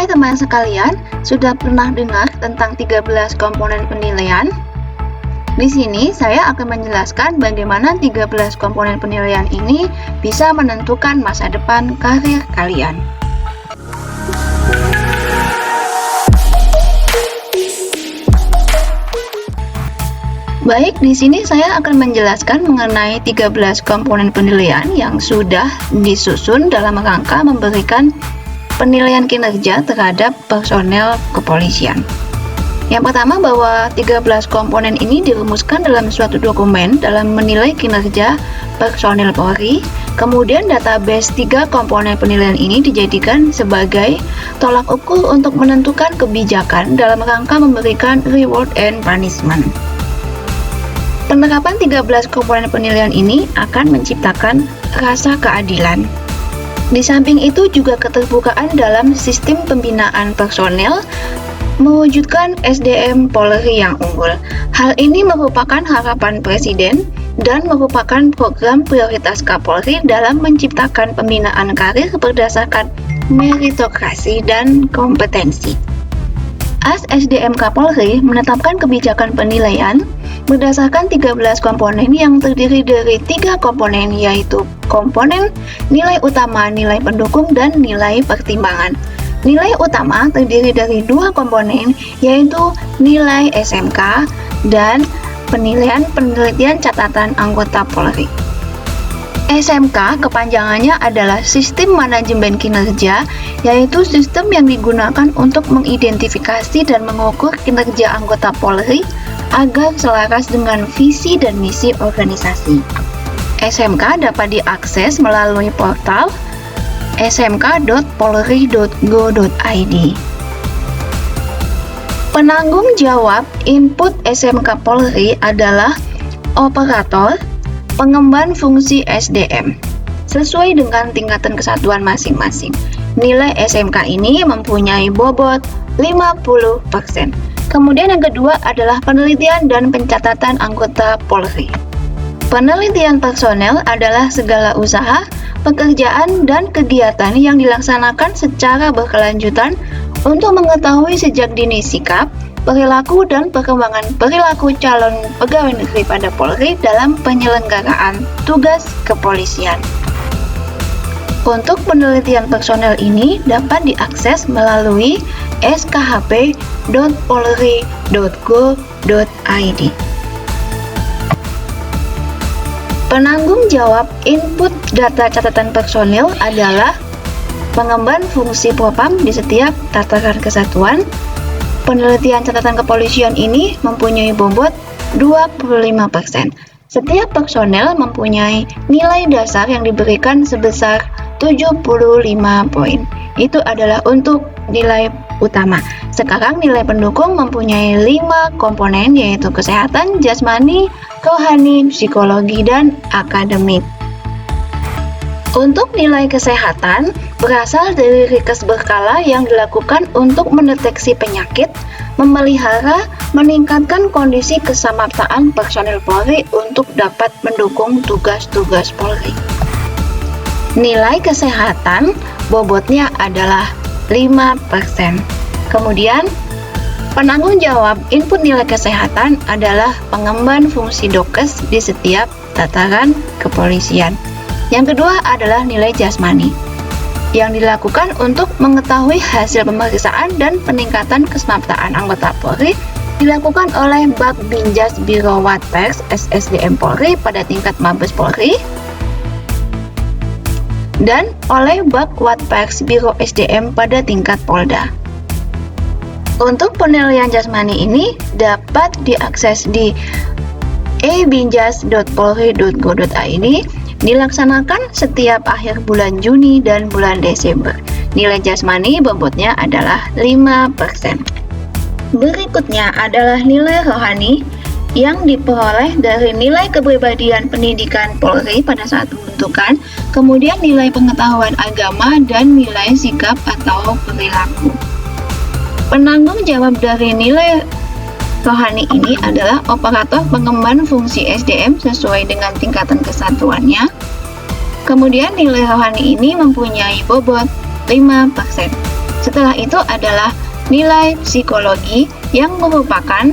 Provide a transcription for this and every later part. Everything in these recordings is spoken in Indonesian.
Apakah teman sekalian sudah pernah dengar tentang 13 komponen penilaian? Di sini saya akan menjelaskan bagaimana 13 komponen penilaian ini bisa menentukan masa depan karir kalian. Baik, di sini saya akan menjelaskan mengenai 13 komponen penilaian yang sudah disusun dalam rangka memberikan penilaian kinerja terhadap personel kepolisian. Yang pertama, bahwa 13 komponen ini dirumuskan dalam suatu dokumen dalam menilai kinerja personel Polri. Kemudian database 3 komponen penilaian ini dijadikan sebagai tolak ukur untuk menentukan kebijakan dalam rangka memberikan reward and punishment. Penerapan 13 komponen penilaian ini akan menciptakan rasa keadilan. Di samping itu juga keterbukaan dalam sistem pembinaan personel mewujudkan SDM Polri yang unggul. Hal ini merupakan harapan Presiden dan merupakan program prioritas Kapolri dalam menciptakan pembinaan karir berdasarkan meritokrasi dan kompetensi. As SDM Kapolri menetapkan kebijakan penilaian berdasarkan 13 komponen yang terdiri dari 3 komponen, yaitu komponen nilai utama, nilai pendukung, dan nilai pertimbangan. Nilai utama terdiri dari 2 komponen, yaitu nilai SMK dan penelitian catatan anggota Polri. SMK kepanjangannya adalah Sistem Manajemen Kinerja, yaitu sistem yang digunakan untuk mengidentifikasi dan mengukur kinerja anggota Polri agar selaras dengan visi dan misi organisasi. SMK dapat diakses melalui portal smk.polri.go.id. Penanggung jawab input SMK Polri adalah operator pengemban fungsi SDM sesuai dengan tingkatan kesatuan masing-masing. Nilai SMK ini mempunyai bobot 50%. Kemudian yang kedua adalah penelitian dan pencatatan anggota Polri. Penelitian personel adalah segala usaha, pekerjaan, dan kegiatan yang dilaksanakan secara berkelanjutan untuk mengetahui sejak dini sikap, perilaku, dan perkembangan perilaku calon pegawai negeri pada Polri dalam penyelenggaraan tugas kepolisian. Untuk penelitian personel ini dapat diakses melalui skhp.polri.go.id. Penanggung jawab input data catatan personel adalah pengemban fungsi propam di setiap tataran kesatuan. Penelitian catatan kepolisian ini mempunyai bobot 25%. Setiap personel mempunyai nilai dasar yang diberikan sebesar 75 poin. Itu adalah untuk nilai utama. Sekarang nilai pendukung mempunyai 5 komponen, yaitu kesehatan, jasmani, rohani, psikologi, dan akademik. Untuk nilai kesehatan berasal dari rikes berkala yang dilakukan untuk mendeteksi penyakit, memelihara, meningkatkan kondisi kesamaptaan personel Polri untuk dapat mendukung tugas-tugas Polri. Nilai kesehatan bobotnya adalah 5%. Kemudian, penanggung jawab input nilai kesehatan adalah pengemban fungsi dokes di setiap tataran kepolisian. Yang kedua adalah nilai jasmani, yang dilakukan untuk mengetahui hasil pemeriksaan dan peningkatan kesamaptaan anggota Polri dilakukan oleh Bak Binjas Biro Watpers SSDM Polri pada tingkat Mabes Polri dan oleh Bak Watpers Biro SDM pada tingkat Polda. Untuk penilaian jasmani ini dapat diakses di ebinjas.polri.go.id, dilaksanakan setiap akhir bulan Juni dan bulan Desember. Nilai jasmani bobotnya adalah 5%. Berikutnya adalah nilai rohani yang diperoleh dari nilai kepribadian pendidikan Polri pada saat pembentukan, kemudian nilai pengetahuan agama, dan nilai sikap atau perilaku. Penanggung jawab dari nilai rohani ini adalah operator pengemban fungsi SDM sesuai dengan tingkatan kesatuannya. Kemudian nilai rohani ini mempunyai bobot 5%. Setelah itu adalah nilai psikologi yang merupakan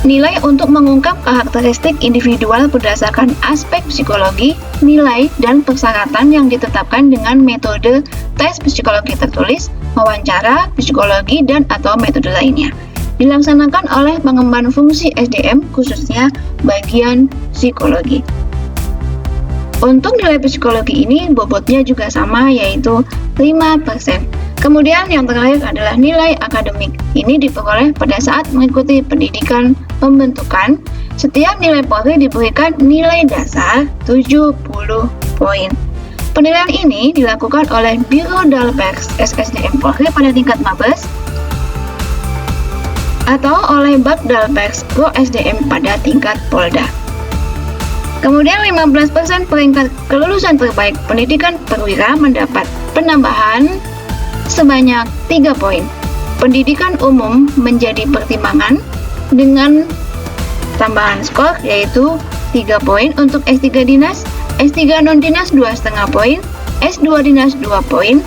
nilai untuk mengungkap karakteristik individual berdasarkan aspek psikologi, nilai, dan persyaratan yang ditetapkan dengan metode tes psikologi tertulis, wawancara, psikologi, dan atau metode lainnya. Dilaksanakan oleh pengemban fungsi SDM khususnya bagian psikologi. Untuk nilai psikologi ini bobotnya juga sama, yaitu 5%. Kemudian yang terakhir adalah nilai akademik. Ini diperoleh pada saat mengikuti pendidikan pembentukan. Setiap nilai Polri diberikan nilai dasar 70 poin. Penilaian ini dilakukan oleh Biro Dalpers SSDM Polri pada tingkat Mabes atau oleh Bab Dalpers Pro SDM pada tingkat Polda. Kemudian 15% peringkat kelulusan terbaik pendidikan perwira mendapat penambahan sebanyak 3 poin. Pendidikan umum menjadi pertimbangan dengan tambahan skor yaitu 3 poin untuk S3 dinas, S3 non-dinas 2,5 poin, S2 dinas 2 poin,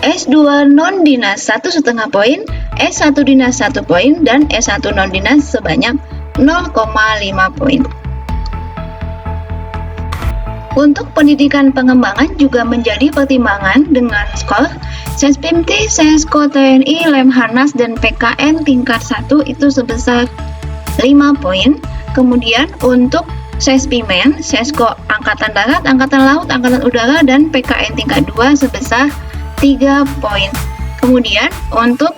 S2 non-dinas 1,5 poin, S1 dinas 1 poin, dan S1 non-dinas sebanyak 0,5 poin. Untuk pendidikan pengembangan juga menjadi pertimbangan dengan skor Sespimti, Sesko TNI, Lemhanas, dan PKN tingkat 1 itu sebesar 5 poin. Kemudian untuk Sespimen, Sesko Angkatan Darat, Angkatan Laut, Angkatan Udara, dan PKN tingkat 2 sebesar 3 poin. Kemudian untuk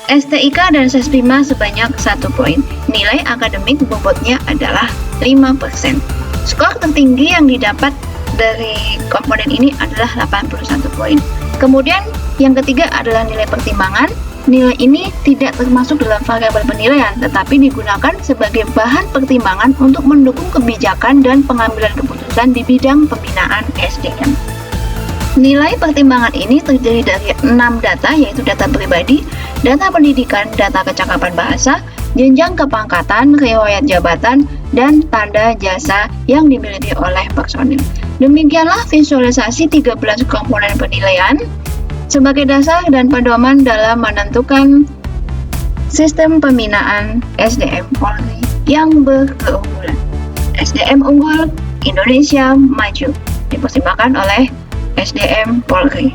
STIK dan Sespima sebanyak 1 poin. Nilai akademik bobotnya adalah 5%. Skor tertinggi yang didapat dari komponen ini adalah 81 poin. Kemudian yang ketiga adalah nilai pertimbangan. Nilai ini tidak termasuk dalam variabel penilaian, tetapi digunakan sebagai bahan pertimbangan untuk mendukung kebijakan dan pengambilan keputusan di bidang pembinaan SDM. Nilai pertimbangan ini terdiri dari 6 data, yaitu data pribadi, data pendidikan, data kecakapan bahasa, jenjang kepangkatan, riwayat jabatan, dan tanda jasa yang dimiliki oleh personil. Demikianlah visualisasi 13 komponen penilaian sebagai dasar dan pedoman dalam menentukan sistem pembinaan SDM Polri yang berkeunggulan. SDM unggul, Indonesia maju, dipersembahkan oleh SDM Polri.